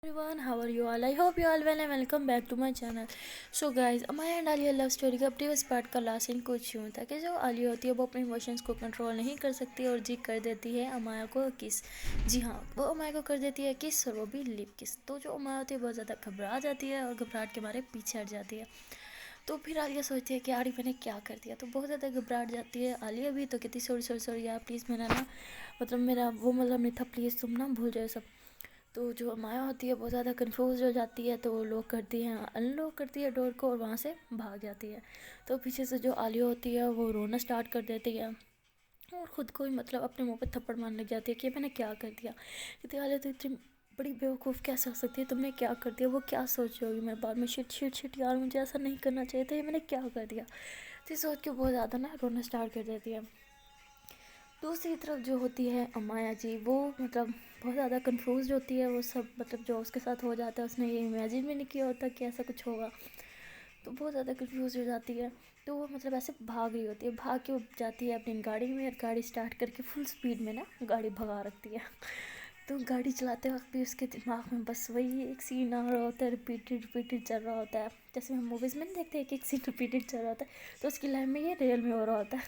Everyone, how are you all? I hope you all well and welcome back to my channel. So guys, Amaya and Alia love story का previous part का last scene कुछ यूँ था कि जो आलिया होती है वो अपने इमोशंस को कंट्रोल नहीं कर सकती और जी कर देती है अमाया को किस। जी हाँ, वो अमाया को कर देती है किस और वो भी लिप किस। तो जो अमाया होती है बहुत ज़्यादा घबरा जाती है और घबराहट के मारे पीछे हट जाती है। तो फिर आलिया सोचती है कि यार मैंने क्या कर दिया, तो बहुत ज़्यादा घबराहट जाती है आलिया भी। तो कहती सॉरी सॉरी सॉरी यार प्लीज़, मेरा ना मतलब मेरा वो मतलब नहीं था, प्लीज़ तुम ना भूल जाओ सब। तो जो माया होती है बहुत ज़्यादा कंफ्यूज हो जाती है, तो वो लॉक करती है, अनलॉक करती है डोर को और वहाँ से भाग जाती है। तो पीछे से जो आलिया होती है वो रोना स्टार्ट कर देती है और ख़ुद को ही मतलब अपने मुंह पे थप्पड़ मारने लग जाती है कि मैंने क्या कर दिया। कहती आलिया तो इतनी बड़ी बेवकूफ़ कैसे हो सकती है, तुमने क्या कर दिया, वो क्या सोच रही होगी मेरे बारे में, शिट शिट शिट यार मुझे ऐसा नहीं करना चाहिए था, ये मैंने क्या कर दिया। तो ये सोच के बहुत ज़्यादा ना रोना स्टार्ट कर देती है। दूसरी तरफ जो होती है अमाया जी, वो मतलब बहुत ज़्यादा कंफ्यूज होती है। वो सब मतलब जो उसके साथ हो जाता है उसने ये इमेजिन भी नहीं किया होता कि ऐसा कुछ होगा, तो बहुत ज़्यादा कंफ्यूज हो जाती है। तो वो मतलब ऐसे भाग रही होती है, भाग के वो जाती है अपनी गाड़ी में और गाड़ी स्टार्ट करके फुल स्पीड में ना गाड़ी भगा रखती है। तो गाड़ी चलाते वक्त भी उसके दिमाग में बस वही एक सीन आ रहा होता है, रिपीटेड रिपीटेड चल रहा होता है। जैसे हम मूवीज़ में नहीं देखते हैं कि एक सीन रिपीटेड चल रहा होता है, तो उसकी लाइफ में ये रियल में हो रहा होता है।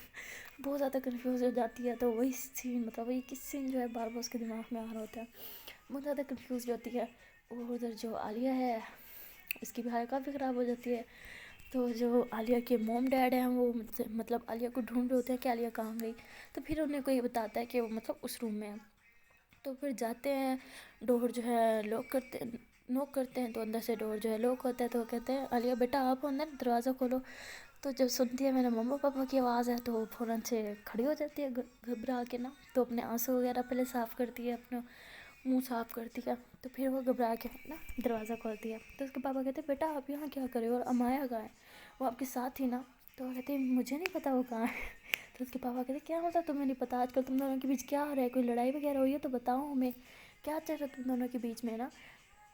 बहुत ज़्यादा कंफ्यूज हो जाती है। तो वही सीन मतलब वही किस सीन जो है बार बार उसके दिमाग में आ रहा होता है, बहुत ज़्यादा कंफ्यूज होती है। और उधर जो आलिया है उसकी भी हालत काफ़ी ख़राब हो जाती है। तो जो आलिया के मॉम डैड हैं वो मतलब आलिया को ढूंढ रहे होते हैं कि आलिया कहाँ गई। तो फिर उन्हें कोई बताता है कि वो मतलब उस रूम में है। तो फिर जाते हैं, डोर जो है लॉक करते, नॉक करते हैं, तो अंदर से डोर जो है लॉक होता है। तो वो कहते हैं आलिया बेटा आप अंदर दरवाज़ा खोलो। तो जब सुनती है मेरे मम्मा पापा की आवाज़ है तो वो फ़ौरन से खड़ी हो जाती है घबरा के ना। तो अपने आंसू वगैरह पहले साफ़ करती है, अपना मुंह साफ़ करती है। तो फिर वो घबरा के ना दरवाज़ा खोलती है। तो उसके पापा कहते हैं बेटा आप यहाँ क्या कर रहे हो और अमाया कहाँ है, वो आपके साथ ही ना। तो वो कहती है मुझे नहीं पता वो कहाँ है। तो उसके पापा कहते क्या मतलब तुम्हें नहीं पता, आजकल तुम दोनों के बीच क्या हो रहा है, कोई लड़ाई वगैरह हुई है तो बताओ हमें, क्या चल रहा है तुम दोनों के बीच में ना।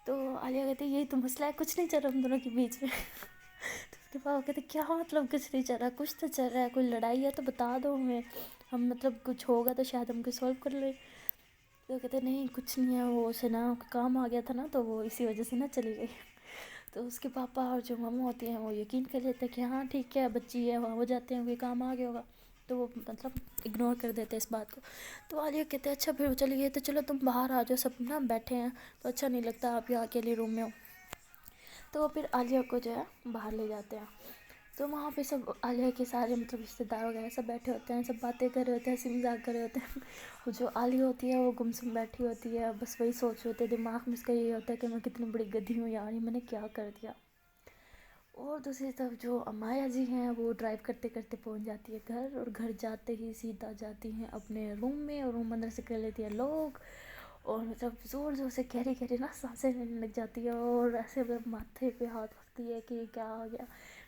तो आलिया कहती है यही तो मसला है, कुछ नहीं चल रहा हम दोनों के बीच में। तो उसके पापा कहते क्या मतलब कुछ नहीं चल रहा, कुछ तो चल रहा है, कोई लड़ाई है तो बता दो हमें, हम मतलब कुछ होगा तो शायद हम कुछ सॉल्व कर ले। तो कहते नहीं कुछ नहीं है, वो उसे ना काम आ गया था ना तो वो इसी वजह से ना चली गई। तो उसके पापा और जो मम्मा होती हैं वो यकीन कर लेते हैं कि हाँ ठीक है बच्ची है, वहाँ हो जाते हैं, कोई काम आ गया होगा। तो वो मतलब इग्नोर कर देते हैं इस बात को। तो आलिया कहते हैं अच्छा फिर वो चली गई तो चलो तुम बाहर आ जाओ, सब ना बैठे हैं तो अच्छा नहीं लगता आप यहाँ अकेले रूम में हो। तो वो फिर आलिया को जो है बाहर ले जाते हैं। तो वहाँ पे सब आलिया के सारे मतलब रिश्तेदार वगैरह सब बैठे होते हैं, सब बातें कर रहे होते हैं, हंसी मजाक कर रहे होते हैं। और जो आलिया होती है वो गुमसुम बैठी होती है, बस वही सोच रहे होते हैं, दिमाग में उसका ये होता है कि मैं कितनी बड़ी गधी हूँ यार, ये मैंने क्या कर दिया। और दूसरी तरफ जो अमाया जी हैं वो ड्राइव करते करते पहुंच जाती है घर, और घर जाते ही सीधा जाती हैं अपने रूम में और रूम अंदर से कर लेती है लोग। और मतलब ज़ोर ज़ोर से गहरी गहरी ना सांसें लेने लग जाती है और ऐसे मतलब माथे पे हाथ रखती है कि क्या आ गया।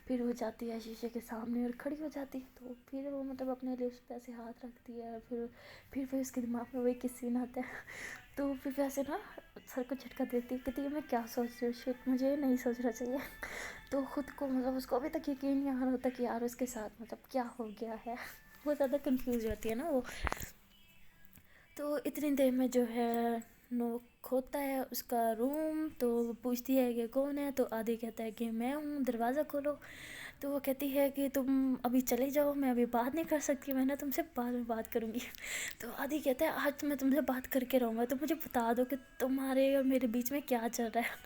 फिर वो जाती है शीशे के सामने और खड़ी हो जाती है, तो फिर वो मतलब अपने लिप्स पे ऐसे हाथ रखती है और फिर वही उसके दिमाग में वही किस सीन आता है। तो फिर वैसे ना सर को झटका देती है, कहती है मैं क्या सोच रही हूँ, शिट मुझे नहीं सोचना चाहिए। तो ख़ुद को मतलब उसको अभी तक यकीन नहीं आ रहा होता कि यार उसके साथ मतलब क्या हो गया है। बहुत ज़्यादा कंफ्यूज रहती है ना वो। तो इतनी देर में जो है नोक होता है उसका रूम, तो वो पूछती है कि कौन है, तो आदि कहता है कि मैं हूँ दरवाज़ा खोलो। तो वो कहती है कि तुम अभी चले जाओ, मैं अभी बात नहीं कर सकती, मैं ना तुमसे बाद में बात करूँगी। तो आदि कहता है आज तो मैं तुमसे बात करके रहूँगा, तो मुझे बता दो कि तुम्हारे और मेरे बीच में क्या चल रहा है।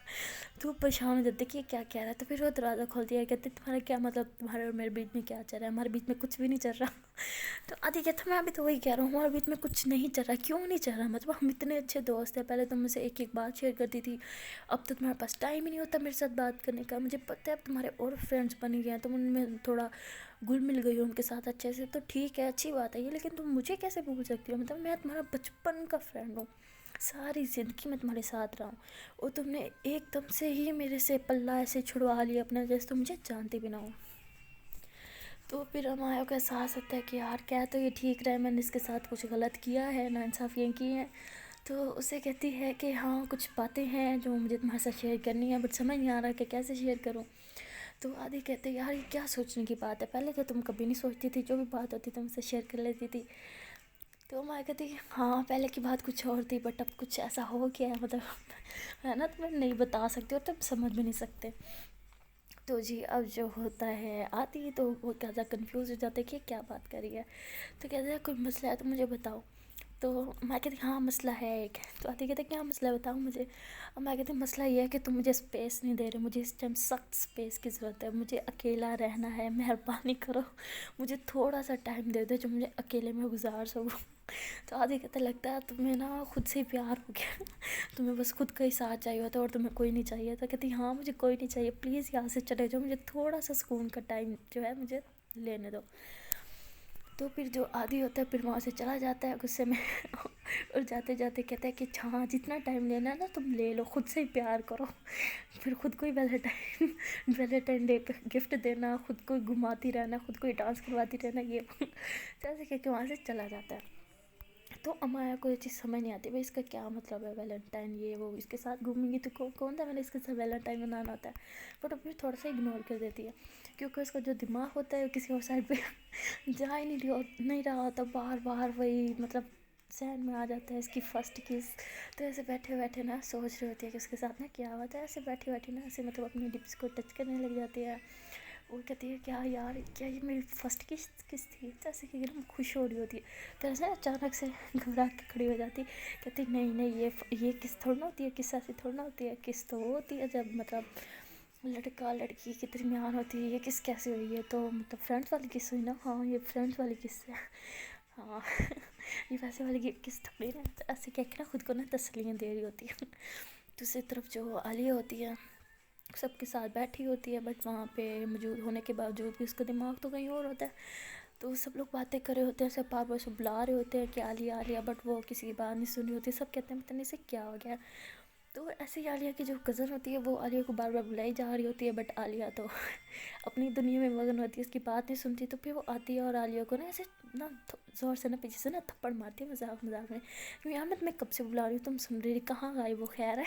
तो वो परेशान हो जाते कि ये क्या कह रहा है। तो फिर वो दरवाज़ा खोलती है, कहते तुम्हारा क्या मतलब, तुम्हारे और मेरे बीच में क्या चल रहा है, हमारे बीच में कुछ भी नहीं चल रहा। तो आदि कहता मैं अभी तो वही कह रहा हूँ, हमारे बीच में कुछ नहीं चल रहा, क्यों नहीं चल रहा, मतलब हम इतने अच्छे दोस्त हैं, पहले तुम मुझसे एक एक बात शेयर करती थी, अब तो तुम्हारे पास टाइम ही नहीं होता मेरे साथ बात करने का। मुझे पता है अब तुम्हारे और फ्रेंड्स बन गए हैं, तुम उनमें थोड़ा घुल मिल गई हो उनके साथ अच्छे से, तो ठीक है अच्छी बात है ये, लेकिन तुम मुझे कैसे भूल सकती हो, मतलब मैं तुम्हारा बचपन का फ्रेंड हूँ, सारी ज़िंदगी मैं तुम्हारे साथ रहा हूँ, और तुमने एकदम से ही मेरे से पल्ला ऐसे छुड़वा लिया अपना, जैसे तुम मुझे जानती भी ना हो। तो फिर अमाया को एहसास होता है कि यार क्या तो ये ठीक रहा है, मैंने इसके साथ कुछ गलत किया है, नाइंसाफ़ियाँ की हैं। तो उसे कहती है कि हाँ कुछ बातें हैं जो मुझे तुम्हारे साथ शेयर करनी है, बट समझ नहीं आ रहा कि कैसे शेयर करूँ। तो आदि कहते यार ये क्या सोचने की बात है, पहले तो तुम कभी नहीं सोचती थी, जो भी बात होती तुम मुझसे शेयर कर लेती थी। तो मैं कहती हाँ पहले की बात कुछ और थी बट अब कुछ ऐसा हो गया है, मतलब है ना, तो मैं नहीं बता सकती और तुम समझ भी नहीं सकते। तो जी अब जो होता है आती है तो वो ज़्यादा कंफ्यूज हो जाते हैं कि क्या बात करी है। तो कहते हैं कोई मसला है तो मुझे बताओ। तो मैं कहती हाँ मसला है एक। तो आती कहते क्या मसला है बताओ मुझे। अब मैं कहती मसला ये है कि तुम मुझे स्पेस नहीं दे रहे, मुझे इस टाइम सख्त स्पेस की ज़रूरत है, मुझे अकेला रहना है, मेहरबानी करो मुझे थोड़ा सा टाइम दे दो जो मुझे अकेले में गुजार सकूँ। तो आधी कहते लगता है तुम्हें ना खुद से ही प्यार हो गया तुम्हें बस खुद का ही साथ चाहिए होता है और तुम्हें कोई नहीं चाहिए। तो कहती हाँ मुझे कोई नहीं चाहिए, प्लीज़ यहाँ से चले जाओ, मुझे थोड़ा सा सुकून का टाइम जो है मुझे लेने दो। तो फिर जो आदि होता है फिर वहाँ से चला जाता है गुस्से में और जाते जाते कहता है कि हाँ जितना टाइम लेना है ना तुम ले लो, खुद से ही प्यार करो। फिर खुद को ही वैलेंटाइन डे पे गिफ्ट देना, खुद को ही घुमाती रहना, खुद को ही डांस करवाती रहना, ये तो ऐसे कह के वहाँ से चला जाता है। तो अमाया को ये चीज़ समझ नहीं आती भाई इसका क्या मतलब है वैलेंटाइन ये वो, इसके साथ घूमेंगी तो कौन था मैंने इसके साथ वैलेंटाइन मनाना होता है। बट अब फिर थोड़ा सा इग्नोर कर देती है क्योंकि उसका जो दिमाग होता है किसी और साइड पे जा ही नहीं रहा होता, बार बार वही मतलब जहन में आ जाता है इसकी फर्स्ट किस। तो ऐसे बैठे बैठे ना सोच रही होती है कि उसके साथ ना क्या हुआ था, ऐसे बैठी बैठी ना ऐसे मतलब अपने लिप्स को टच करने लग जाती है। वो कहती है क्या यार क्या ये मेरी फर्स्ट किस थी, तो ऐसे कि एकदम खुश हो रही होती है। तो ऐसे अचानक से घबरा के खड़ी हो जाती, कहती नहीं नहीं ये किस थोड़ी ना होती है, किस ऐसी थोड़ी ना होती है, किस तो वो होती है जब मतलब लड़का लड़की के दरमियान होती है, ये किस कैसे हुई है, तो मतलब फ्रेंड्स वाली किस हुई ना, हाँ ये फ्रेंड्स वाली किस है, हाँ ये वैसे वाली किस थोड़ी ना। तो ऐसे कह के ना खुद को ना तसल्लियाँ दे रही होती है। दूसरी तरफ जो आलिया होती है सबके साथ बैठी होती है बट वहाँ पे मौजूद होने के बावजूद भी उसका दिमाग तो कहीं और होता है। तो सब लोग बातें कर रहे होते हैं, सब बार बार सब बुला रहे होते हैं कि आलिया आलिया, बट वो किसी की बात नहीं सुन रही होती, सब कहते हैं पता नहीं इसे क्या हो गया। तो ऐसे ही आलिया की जो कज़न होती है वो आलिया को बार बार बुलाई जा रही होती है बट आलिया तो अपनी दुनिया में मगन होती है, उसकी बात नहीं सुनती। तो फिर वो आती है और आलिया को ना ऐसे ना ज़ोर से ना पीछे से ना थप्पड़ मारती है मजाक मजाक में, क्योंकि यहाँ मैं कब से बुला रही हूँ तुम सुन रही कहाँ गई वो, खैर है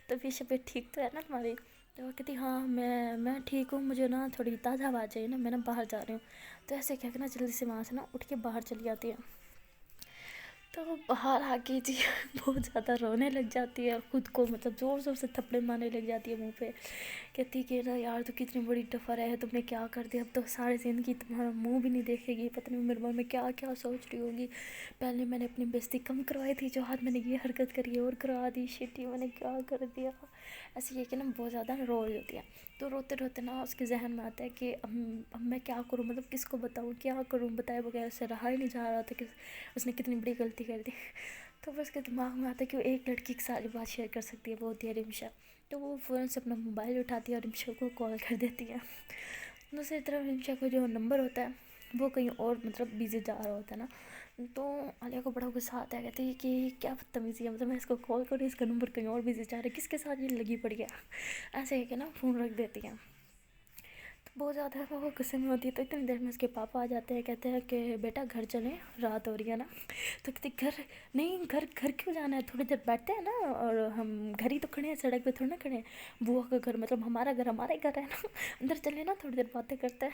तो फिर शबीर ठीक तो है ना तुम्हारी। तो वो कहती हाँ मैं ठीक हूँ, मुझे ना थोड़ी ताज़ा हवा चाहिए ना, मैं ना बाहर जा रही हूँ। तो ऐसे क्या करना जल्दी से वहाँ से ना उठ के बाहर चली जाती है। तो बाहर आके जी बहुत ज़्यादा रोने लग जाती है और ख़ुद को मतलब ज़ोर ज़ोर से थप्पड़े मारने लग जाती है मुंह पे। कहती कि ना यार तो कितनी बड़ी टफर है, तुमने क्या कर दिया, अब तो सारी ज़िंदगी तुम्हारा मुंह भी नहीं देखेगी, पता नहीं मेरे मन में क्या क्या सोच रही होगी। पहले मैंने अपनी बेइज्जती कम करवाई थी जो आज मैंने ये हरकत करी और करवा दी, शिट ये मैंने क्या कर दिया। ऐसे ये कि ना बहुत ज़्यादा रो रही होती है। तो रोते रोते ना उसके जहन में आता है कि अब मैं क्या करूँ, मतलब किसको बताऊँ क्या करूँ, बताए बगैर से रहा ही नहीं जा रहा था कि उसने कितनी बड़ी गलती कर दी। तो फिर उसके दिमाग में आता है कि वो एक लड़की के सारी बात शेयर कर सकती है, वो होती है रिमशा। तो वो फ़ौरन से अपना मोबाइल उठाती है और रिमशा को कॉल कर देती है। दूसरी तरफ रिमशा का जो नंबर होता है वो कहीं और मतलब बिजी जा रहा होता है ना। तो आलिया को बड़ा गुस्सा आता है, कहती है कि क्या बदतमीज़ी है, मतलब मैं इसको कॉल करूँ इसका नंबर कहीं और बिजी जा रहा है, किसके साथ ये लगी पड़ी है। ऐसे है कि ना फ़ोन रख देती है। तो बहुत ज़्यादा वो गुस्से में होती है। तो इतनी देर में उसके पापा आ जाते हैं, कहते हैं कि बेटा घर चलें रात हो रही है ना। तो कहते घर नहीं, घर घर क्यों जाना है, थोड़ी देर बैठते हैं ना, और हम घर ही तो खड़े हैं, सड़क पे थोड़ा ना खड़े हैं, बुआ का घर मतलब हमारा घर हमारा ही घर है ना अंदर चले ना थोड़ी देर बातें करते हैं।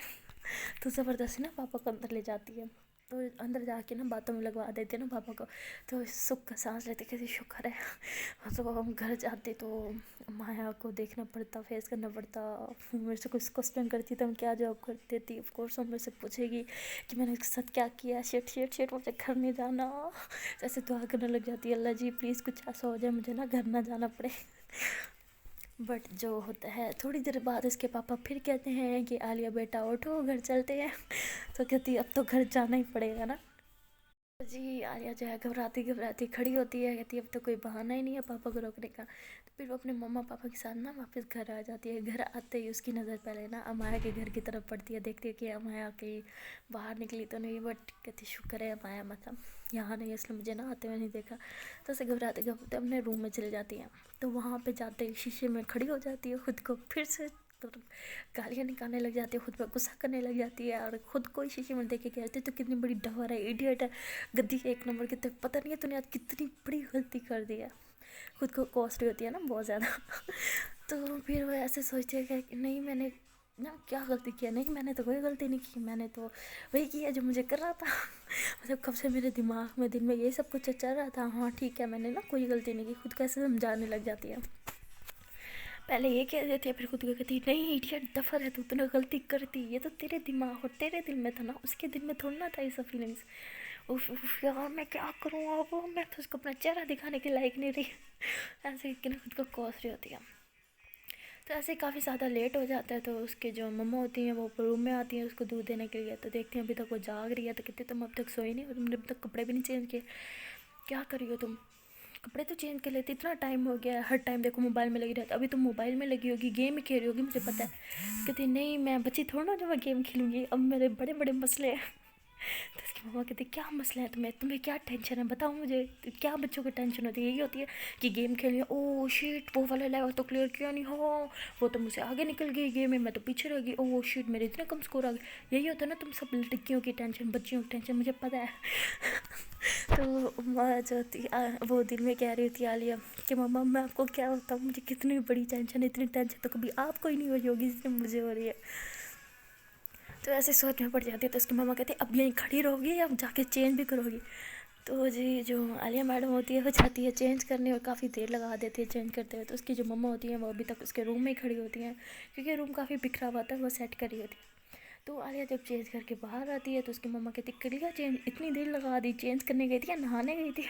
तो ज़बरदस्ती ना पापा को अंदर ले जाती है। तो अंदर जाके ना बातों में लगवा देते हैं ना पापा को। तो सुख का सांस लेते कैसे शुक्र है। तो हम घर जाते तो माया को देखना पड़ता, फेस करना पड़ता, मेरे से कुछ क्वेश्चन करती तो हम क्या जवाब कर देती। ऑफ कोर्स हम मेरे से पूछेगी कि मैंने उसके साथ क्या किया, शेट शेट शेट मुझे घर नहीं जाना। ऐसे दुआ करने लग जाती है, अल्लाह जी प्लीज़ कुछ ऐसा हो जाए मुझे ना घर ना जाना पड़े। बट जो होता है थोड़ी देर बाद उसके पापा फिर कहते हैं कि आलिया बेटा उठो घर चलते हैं। तो कहती अब तो घर जाना ही पड़ेगा ना। जी आलिया जो है घबराती घबराती खड़ी होती है, कहती है अब तो कोई बहाना ही नहीं है पापा को रोकने का। तो फिर वो अपने मम्मा पापा के साथ ना वापस घर आ जाती है। घर आते ही उसकी नज़र पहले ना अमाया के घर की तरफ पड़ती है, देखती है कि अमाया कहीं बाहर निकली तो नहीं। बट कहती शुक्र है अमाया मतलब यहाँ नहीं, इसलिए मुझे ना आते हुए नहीं देखा। तो उसे घबराते घबराते अपने रूम में चली जाती है। तो वहाँ पर जाते ही शीशे में खड़ी हो जाती है, खुद को फिर से तो गालियाँ निकालने लग जाती है, खुद पर गुस्सा करने लग जाती है और ख़ुद को ही शीशे में देख के कहती है तो कितनी बड़ी डवर है, इडियट है, गद्दी के एक नंबर के, तो पता नहीं है तूने आज कितनी बड़ी गलती कर दी है। खुद को कॉस्ट होती है ना बहुत ज़्यादा। तो फिर वो ऐसे सोचती है कि नहीं मैंने ना क्या गलती किया, नहीं मैंने तो कोई गलती नहीं की, मैंने तो वही किया जो मुझे कर रहा था। मतलब कब से मेरे दिमाग में दिन में ये सब कुछ चल रहा था, हाँ ठीक है मैंने ना कोई गलती नहीं की, खुद कैसे समझाने लग जाती है। पहले ये कह देती है फिर खुद को कहती है नहीं इडियट दफर है, तू ना गलती करती, ये तो तेरे दिमाग और तेरे दिल में था ना, उसके दिल में थोड़ा ना था ये सब फीलिंग्स। उफ उफ यार मैं क्या करूँ अब, मैं तो उसको अपना चेहरा दिखाने के लायक नहीं रही। ऐसे कि ना खुद को कोस रही होती है। तो ऐसे काफ़ी ज़्यादा लेट हो जाता है, तो उसके जो मम्मा होती हैं वो रूम में आती हैं उसको दूध देने के लिए, तो देखती हैं अभी तक वो जाग रही है, तो कहती तुम अब तक सोई नहीं और तुमने अभी तक कपड़े भी नहीं चेंज किए, क्या कर रही हो तुम, कपड़े तो चेंज कर लेती, इतना टाइम हो गया है, हर टाइम देखो मोबाइल में लगी रहती, अभी तुम मोबाइल में लगी होगी, गेम ही खेल रही होगी, मुझे पता है। कहती नहीं मैं बच्ची थोड़ा ना जो मैं गेम खेलूँगी, अब मेरे बड़े बड़े मसले हैं। तो उसकी मम्मा कहती क्या मसला है तुम्हें, तुम्हें क्या टेंशन है बताओ मुझे, तो क्या बच्चों को टेंशन होती है, यही होती है कि गेम खेल लिया, ओह शिट वो वाला लेवल तो क्लियर किया नहीं, हो वो तो मुझसे आगे निकल गई गेम में, मैं तो पीछे रह गई, ओह शिट मेरे इतने कम स्कोर आ गए, यही होता है ना तुम सब लड़कियों की टेंशन, बच्चियों की टेंशन, मुझे पता है। तो माँ जो थी वो दिल में कह रही थी आलिया कि मम्मा मैं आपको क्या बताऊँ, मुझे कितनी बड़ी टेंशन है, इतनी टेंशन तो कभी आपको ही नहीं हुई होगी जिससे मुझे हो रही है। तो ऐसे सोच में पड़ जाती है, तो उसकी मम्मा कहती है अब यहीं खड़ी रहोगी या जाके चेंज भी करोगी। तो जी जो आलिया मैडम होती है वो चाहती है चेंज करने और काफ़ी देर लगा देती है चेंज करते हुए, तो उसकी जो मम्मा होती हैं वो अभी तक उसके रूम में ही खड़ी होती हैं, क्योंकि रूम काफ़ी बिखरा हुआ था, वो सेट करी होती है। तो आलिया जब चेंज करके बाहर आती है तो उसकी मम्मा कहती कर लिया चेंज, इतनी देर लगा दी, चेंज करने गई थी या नहाने गई थी।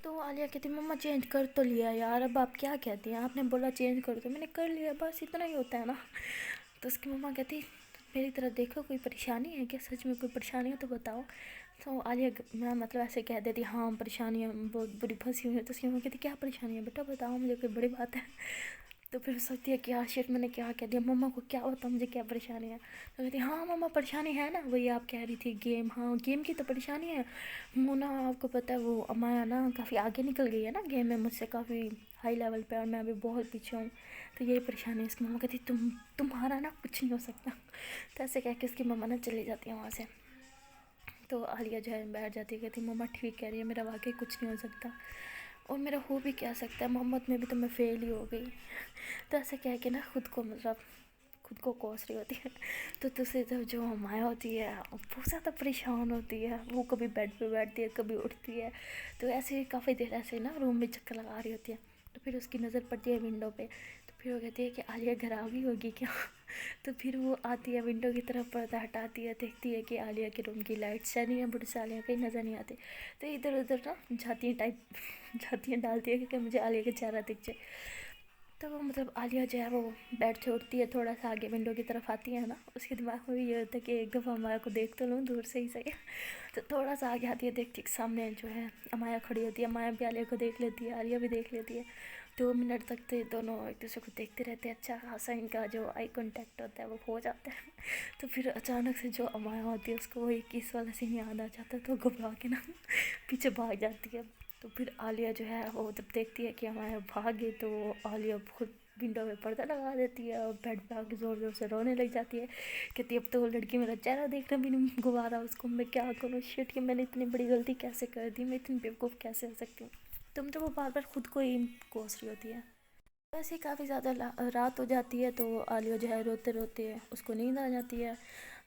तो आलिया कहती मम्मा चेंज कर तो लिया यार, अब आप क्या कहती हैं, आपने बोला चेंज कर दो, मैंने कर लिया, बस इतना ही होता है ना। तो उसकी मम्मा कहती मेरी तरफ देखो कोई परेशानी है क्या, सच में कोई परेशानी है तो बताओ। तो आलिया मैं मतलब ऐसे कह देती हाँ परेशानियाँ बहुत बुरी फंसी हुई है, तो उसकी मम्मा कहती क्या परेशानी है बेटा बताओ मुझे, कोई बड़ी बात है। तो फिर सोचती है कि यार शिट मैंने क्या कह दिया, मम्मा को क्या होता मुझे क्या परेशानी है। तो कहती हाँ मम्मा परेशानी है ना, वही आप कह रही थी गेम, हाँ गेम की तो परेशानी है, वो ना आपको पता है वो अमाया ना काफ़ी आगे निकल गई है ना गेम में मुझसे, काफ़ी हाई लेवल पे, और मैं अभी बहुत पीछे हूँ, तो यही परेशानी है। उसकी मम्मा कहती तुम्हारा ना कुछ नहीं हो सकता। तो ऐसे कह के उसकी मम्मा ना चली जाती है वहाँ से। तो आलिया जो है बैठ जाती है, कहती मम्मा ठीक कह रही है, मेरा वाकई कुछ नहीं हो सकता, और मेरा हो भी क्या सकता है, मोहम्मद में भी तो मैं फ़ेल ही हो गई। तो ऐसे कह के ना खुद को मतलब खुद को कोस रही होती है। तो दूसरी तरफ जो माया होती है वो ज़्यादा परेशान होती है, वो कभी बेड पे बैठती है कभी उठती है, तो ऐसे काफ़ी देर ऐसे ना रूम में चक्कर लगा रही होती है। तो फिर उसकी नज़र पड़ती है विंडो पे, तो फिर वो कहती है कि आलिया घर आ गई होगी क्या। तो फिर वो आती है विंडो की तरफ, पर्दा हटाती है, देखती है कि आलिया के रूम की लाइट चल रही है, बड़ी से आलिया कहीं नज़र नहीं आती। तो इधर उधर ना झातियाँ टाइप झातियाँ डालती है कि मुझे आलिया का चेहरा दिख जाए। तो वो मतलब आलिया जो है वो बेड से उठती है, थोड़ा सा आगे विंडो की तरफ आती है ना, उसके दिमाग में भी ये होता है कि एक दफ़ा अमाया को देख तो लूँ दूर से ही सही। तो थोड़ा सा आगे आती है, देखती है सामने जो है अमाया खड़ी होती है, अमाया भी आलिया को देख लेती है, आलिया भी देख लेती है। 2 मिनट तक तो दोनों एक दूसरे को देखते रहते हैं, अच्छा खासा इनका जो आई कांटेक्ट होता है वो हो जाता है। तो फिर अचानक से जो अमाया होती है उसको वो एक किस वाला सीन याद आ जाता है, तो घबरा के ना पीछे भाग जाती है। तो फिर आलिया जो है वो जब देखती है कि हमारे भागे, तो आलिया खुद विंडो में पर्दा लगा देती है और बेड पे आके ज़ोर ज़ोर से रोने लग जाती है। कहती है अब तो वो लड़की मेरा चेहरा देखना भी नहीं गवारा, उसको मैं क्या करूँ, शिट कि मैंने इतनी बड़ी गलती कैसे कर दी, मैं इतनी बेवकूफ़ कैसे हो सकती हूँ। तो मतलब वो बार बार खुद को ही कोस रही होती है। वैसे ही काफ़ी ज़्यादा रात हो जाती है, तो आलिया जो है रोते रोते उसको नींद आ जाती है।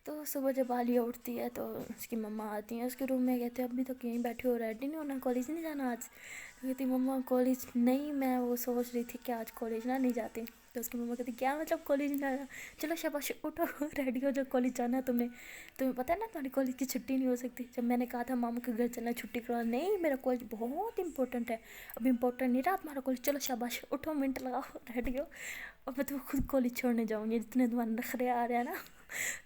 तो सुबह जब आलिया उठती है तो उसकी मम्मा आती हैं उसके रूम में, कहते हैं अभी तक यहीं बैठे हो, रेडी नहीं होना, कॉलेज नहीं जाना आज। तो कहती मम्मा कॉलेज नहीं, मैं वो सोच रही थी कि आज कॉलेज ना नहीं जाती। तो उसकी मम्मा कहती क्या मतलब कॉलेज नहीं जाना, चलो शाबाश उठो रेडी हो, जो कॉलेज जाना है तुम्हें पता है ना तुम्हारी कॉलेज की छुट्टी नहीं हो सकती। जब मैंने कहा था मामू के घर चलना छुट्टी करवा, नहीं मेरा कॉलेज बहुत इंपॉर्टेंट है, अब इम्पोर्टेंट नहीं रहा तुम्हारा कॉलेज, चलो शाबाश उठो मिनट लगाओ रेडी हो, और मैं तुम्हें खुद कॉलेज छोड़ने जाऊँगी, जितने तुम्हारे नखरे आ रहे हैं ना।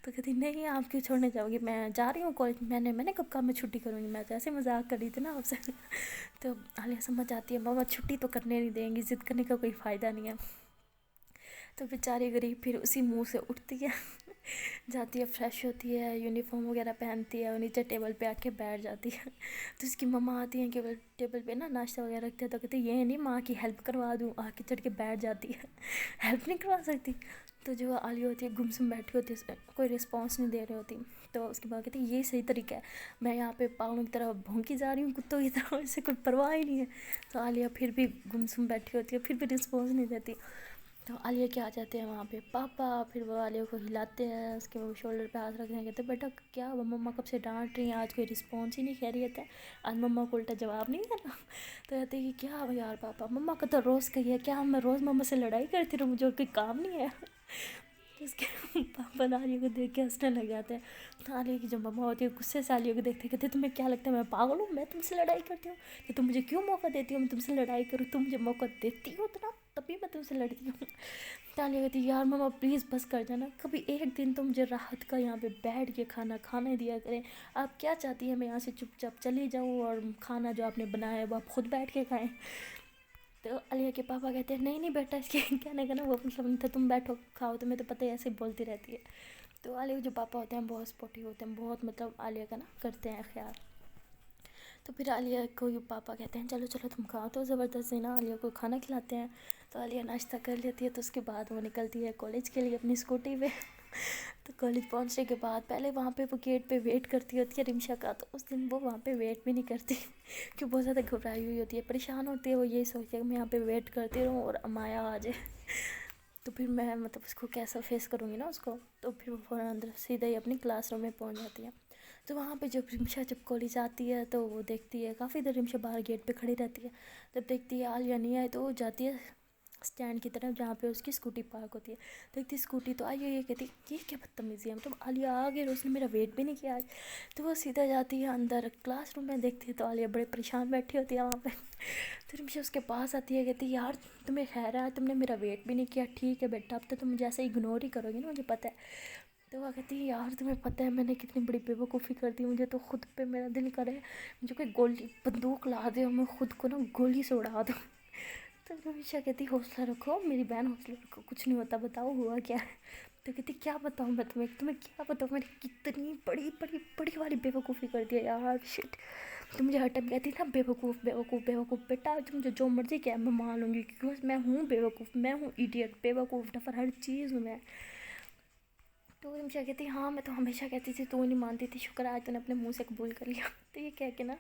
तो कहती नहीं आप क्यों छोड़ने जाओगी, मैं जा रही हूँ कॉलेज, मैंने कब कहा मैं छुट्टी करूँगी, मैं तो ऐसे मजाक कर रही थी ना आपसे। तो आलिया समझ आती है मामा छुट्टी तो करने नहीं देंगी, ज़िद करने का कोई फ़ायदा नहीं है। तो बेचारी गरीब फिर उसी मुंह से उठती है जाती है, फ्रेश होती है, यूनिफॉर्म वगैरह पहनती है और नीचे टेबल पे आके बैठ जाती है। तो उसकी मम्मा आती हैं केवल टेबल पे ना नाश्ता वगैरह रखते हैं, तो कहती ये नहीं माँ की हेल्प करवा दूँ, आके चढ़ के बैठ जाती है। हेल्प नहीं करवा सकती। तो जो आलिया होती है गुमसुम बैठी होती है, कोई रिस्पॉन्स नहीं दे रही होती। तो उसके बाद कहती ये सही तरीका है, मैं यहाँ पे पागलों की तरह भौंकी जा रही हूँ कुत्तों की तरह, इससे कोई परवाह ही नहीं है। तो आलिया फिर भी गुमसुम बैठी होती है, फिर भी रिस्पॉन्स नहीं देती। تو عالیہ کے آ جاتے ہیں وہاں پہ پاپا، پھر وہ عالیہ کو ہلاتے ہیں، اس کے وہ شولڈر پہ ہاتھ رکھتے ہیں، کہتے ہیں بیٹا کیا وہ مما کب سے ڈانٹ رہی ہیں، آج کوئی رسپانس ہی نہیں، خیریت ہے؟ آج مما کو الٹا جواب نہیں دینا؟ تو کہتے ہیں کہ کیا یار پاپا، مما کا تو روز کا ہی ہے، کیا میں روز مما سے لڑائی کرتی رہوں، مجھے اور کوئی کام نہیں ہے؟ تو اس کے پاپا عالیہ کو دیکھ کے ہنسنے لگ جاتے ہیں۔ تو عالیہ کی جو مما ہوتی ہے غصے سے عالیہ کو دیکھتے کہتے ہیں تمہیں کیا لگتا ہے میں پاگل ہوں، میں تم سے لڑائی کرتی ہوں؟ کہ تم مجھے کیوں موقع دیتی ہو میں تم سے لڑائی کروں؟ تم مجھے موقع دیتی ہو اتنا تبھی میں تم سے لڑتی ہوں۔ تو عالیہ کہتی ہے یار مما پلیز بس کر جانا، کبھی ایک دن تو مجھے راحت کا یہاں پہ بیٹھ کے کھانا کھانے دیا کریں، آپ کیا چاہتی ہیں میں یہاں سے چپ چاپ چلی جاؤں اور کھانا جو آپ نے بنایا ہے وہ آپ خود بیٹھ کے کھائیں؟ تو علیہ کے پاپا کہتے ہیں نہیں نہیں بیٹا، اس کے کہنے کا نا وہ مطلب نہیں تھا، تم بیٹھو کھاؤ، تمہیں تو پتہ ہے ایسے بولتی رہتی ہے۔ تو علیہ کے جو پاپا ہوتے ہیں بہت سپورٹیو ہوتے ہیں، بہت مطلب عالیہ کا نا کرتے ہیں خیال۔ تو پھر عالیہ کو یہ پاپا کہتے ہیں چلو چلو تم کھاؤ، تو زبردستی نا عالیہ کو کھانا کھلاتے ہیں۔ تو عالیہ ناشتہ کر لیتی ہے، تو اس کے بعد وہ نکلتی ہے کالج کے لیے اپنی اسکوٹی پہ۔ تو کالج پہنچنے کے بعد پہلے وہاں پہ وہ گیٹ پہ ویٹ کرتی ہوتی ہے رمشا کا، تو اس دن وہ وہاں پہ ویٹ بھی نہیں کرتی کہ بہت زیادہ گھبرائی ہوئی ہوتی ہے، پریشان ہوتی ہے، وہ یہی سوچتی ہے کہ میں یہاں پہ ویٹ کرتی رہوں اور امایا آ جائے تو پھر میں مطلب اس کو کیسا فیس کروں گی نا اس کو، تو پھر وہ فوراً اندر سیدھا ہی اپنی کلاس روم میں پہنچ جاتی ہے۔ تو وہاں پہ جب رمشا جب کالج آتی ہے تو وہ دیکھتی ہے کافی دیر رمشا باہر گیٹ پہ کھڑی رہتی ہے، جب دیکھتی ہے عالیہ نہیں آئی تو وہ جاتی ہے اسٹینڈ کی طرف جہاں پہ اس کی اسکوٹی پارک ہوتی ہے، دیکھتی اسکوٹی تو آئی ہوئی ہے، کہتی یہ کیا بدتمیزی ہے، مطلب عالیہ آ گئی اور اس نے میرا ویٹ بھی نہیں کیا آج۔ تو وہ سیدھا جاتی ہے اندر کلاس روم میں، دیکھتی ہے تو عالیہ بڑے پریشان بیٹھی ہوتی ہے وہاں پہ۔ تو رمشا اس کے پاس آتی ہے، کہتی یار تمہیں خیر ہے، تم نے میرا ویٹ بھی نہیں کیا، ٹھیک ہے بیٹا اب تو تم مجھے ایسے اگنور ہی کرو گی نا، مجھے پتہ ہے۔ تو وہ کہتی ہے یار تمہیں پتہ ہے میں نے کتنی بڑی بے وقوفی کر دی، مجھے تو خود پہ میرا دل کرے مجھے کوئی گولی بندوق لا دے اور میں خود کو نا گولی سے اڑا دوں۔ تو رمشا کہتی حوصلہ رکھو میری بہن، حوصلہ رکھو، کچھ نہیں ہوتا، بتاؤ ہوا کیا ہے؟ تو کہتی کیا بتاؤں میں تمہیں کیا بتاؤں، میں نے کتنی بڑی بڑی بڑی والی بے وقوفی کر دی ہے یار، شٹ۔ تو مجھے ہر ٹائم کہتی نا بے وقوف بے وقوف بے وقوف، بیٹا تم مجھے جو مرضی کہہ میں مان لوں گی، کیونکہ میں ہوں بے وقوف، میں ہوں ایڈیٹ، بے وقوف ڈفر، ہر چیز ہوں میں۔ تو رمشا کہتی ہاں میں تو ہمیشہ کہتی تھی تو نہیں مانتی تھی، شکر آج تو نے اپنے منہ سے قبول کر لیا۔ تو یہ کہہ کے نا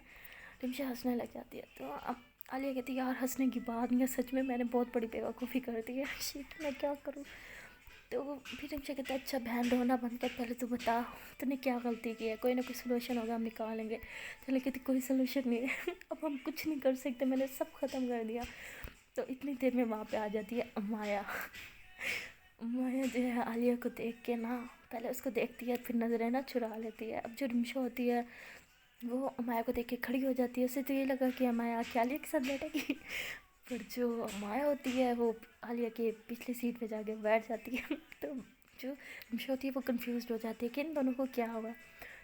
رمشا ہنسنے لگ جاتی ہے۔ تو اب عالیہ کہتی یار ہنسنے کی بات نہیں ہے، سچ میں نے بہت بڑی بے وقوفی کر دی ہے، شٹ میں کیا کروں؟ تو پھر رمشا کہتا ہے اچھا بہن رونا بند کر، پہلے تو بتا تو نے کیا غلطی کی ہے، کوئی نہ کوئی سلوشن ہوگا ہم نکالیں گے۔ تو عالیہ کہتی کوئی سلوشن نہیں ہے اب ہم کچھ نہیں کر سکتے، میں نے سب ختم کر دیا۔ تو اتنی دیر میں وہاں پہ آ جاتی ہے امایا۔ امایا جو ہے عالیہ کو دیکھ کے نا پہلے اس کو دیکھتی ہے، پھر نظریں نا چرا لیتی ہے۔ اب جو رمشا ہوتی ہے وہ امایا کو دیکھ کے کھڑی ہو جاتی ہے، اسے تو یہ لگا کہ امایا آ کے عالیہ کے ساتھ بیٹھے گی، پر جو امایا ہوتی ہے وہ عالیہ کے پچھلی سیٹ پہ جا کے بیٹھ جاتی ہے۔ تو جو رمشا ہوتی ہے وہ کنفیوزڈ ہو جاتی ہے کہ ان دونوں کو کیا ہوا۔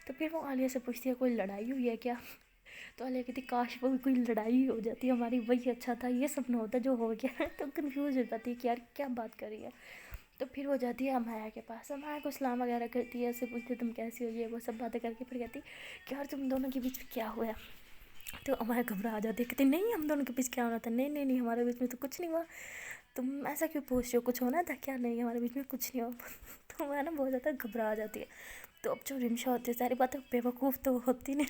تو پھر وہ عالیہ سے پوچھتی ہے کوئی لڑائی ہوئی ہے کیا؟ تو عالیہ کہتی کاش وہ کوئی لڑائی ہو جاتی ہماری، وہی اچھا تھا، یہ سب نہ ہوتا جو ہو گیا۔ تو کنفیوز ہو جاتی ہے کہ یار کیا بات کر رہی ہے۔ تو پھر وہ جاتی ہے امایا کے پاس، امایا کو سلام وغیرہ کرتی ہے، اسے پوچھتی ہے تم کیسی ہو، یہ وہ سب باتیں کر کے پھر کہتی کہ یار تم دونوں کے بیچ میں کیا ہوا ہے؟ تو امایا گھبرا جاتی ہے، کہتی نہیں ہم دونوں کے بیچ کیا ہونا تھا، نہیں نہیں نہیں ہمارے بیچ میں تو کچھ نہیں ہوا، تم ایسا کیوں پوچھ رہے ہو، کچھ ہونا تھا کیا؟ نہیں ہمارے بیچ میں کچھ نہیں ہوا۔ تو میں نا بہت زیادہ گھبرا جاتی ہے۔ تو اب جو رمشا ہوتی ہے ساری باتیں بے وقوف تو ہوتی نہیں،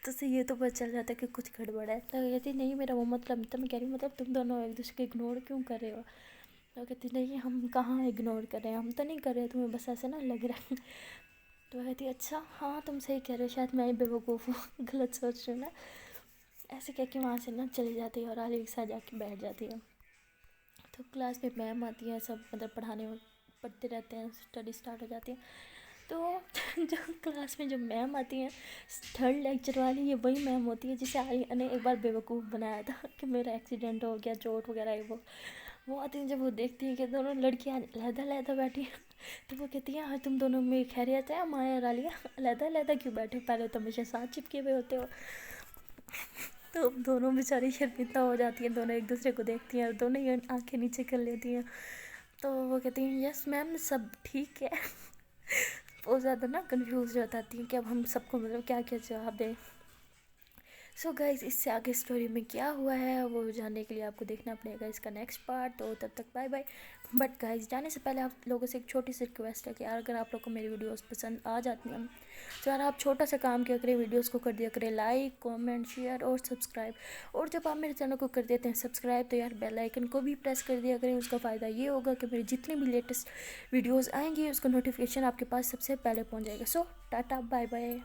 تو اسے یہ تو پتہ چل جاتا ہے کہ کچھ گڑبڑ ہے۔ تو کہتی نہیں میرا وہ مطلب نہیں تھا، میں کہہ رہی ہوں مطلب تم دونوں ایک دوسرے کو اگنور کیوں کر رہے ہو؟ تو کہتی نہیں ہم کہاں اگنور کر رہے ہیں، ہم تو نہیں کر رہے، تمہیں بس ایسے نا لگ رہا ہے۔ تو وہ کہتی اچھا ہاں تم صحیح کہہ رہے ہو، شاید میں ہی بے وقوف ہوں، غلط سوچ رہی ہوں نا۔ ایسے کہہ کے وہاں سے نا چلی جاتی ہے اور عالیہ کے ساتھ جا کے بیٹھ جاتی ہے۔ تو کلاس میں میم آتی ہیں، سب مطلب پڑھتے رہتے ہیں، اسٹڈی اسٹارٹ ہو جاتی ہے۔ تو جو کلاس میں جو میم آتی ہیں تھرڈ لیکچر والی، یہ وہی میم ہوتی ہے جسے عالیہ نے ایک بار بے وقوف بنایا تھا کہ میرا ایکسیڈنٹ ہو گیا، چوٹ وغیرہ ہے وہ آتی ہیں، جب وہ دیکھتی ہیں کہ دونوں لڑکیاں علیحدہ علیحدہ بیٹھی ہیں تو وہ کہتی ہیں تم دونوں میں خیریت ہے امایا اور عالیہ، علیحدہ علیحدہ کیوں بیٹھے، پہلے تو ہمیشہ ساتھ چپکے ہوئے ہوتے ہو۔ تو دونوں بیچاری شرمندہ ہو جاتی ہیں، دونوں ایک دوسرے کو دیکھتی ہیں اور دونوں ہی آنکھیں نیچے کر لیتی ہیں۔ تو وہ کہتی ہیں یس میم سب ٹھیک ہے۔ بہت زیادہ نا کنفیوز ہو جاتی ہیں کہ اب ہم سب کو مطلب کیا کیا جواب دیں۔ سو گائز اس سے آگے اسٹوری میں کیا ہوا ہے وہ جاننے کے لیے آپ کو دیکھنا پڑے گا اس کا نیکسٹ پارٹ. تو تب تک بائے بائے. بٹ گائز جانے سے پہلے آپ لوگوں سے ایک چھوٹی سی ریکویسٹ ہے کہ اگر آپ لوگ کو میری ویڈیوز پسند آ جاتی ہیں تو یار آپ چھوٹا سا کام کیا کریں، ویڈیوز کو کر دیا کریں لائک، کامنٹ، شیئر اور سبسکرائب. اور جب آپ میرے چینل کو کر دیتے ہیں سبسکرائب تو یار بیل آئیکن کو بھی پریس کر دیا کریں. اس کا فائدہ یہ ہوگا کہ میری جتنی بھی لیٹسٹ ویڈیوز آئیں گی اس کا نوٹیفیکیشن آپ کے پاس سب سے پہلے پہنچ جائے گا. سو ٹاٹا بائے بائے.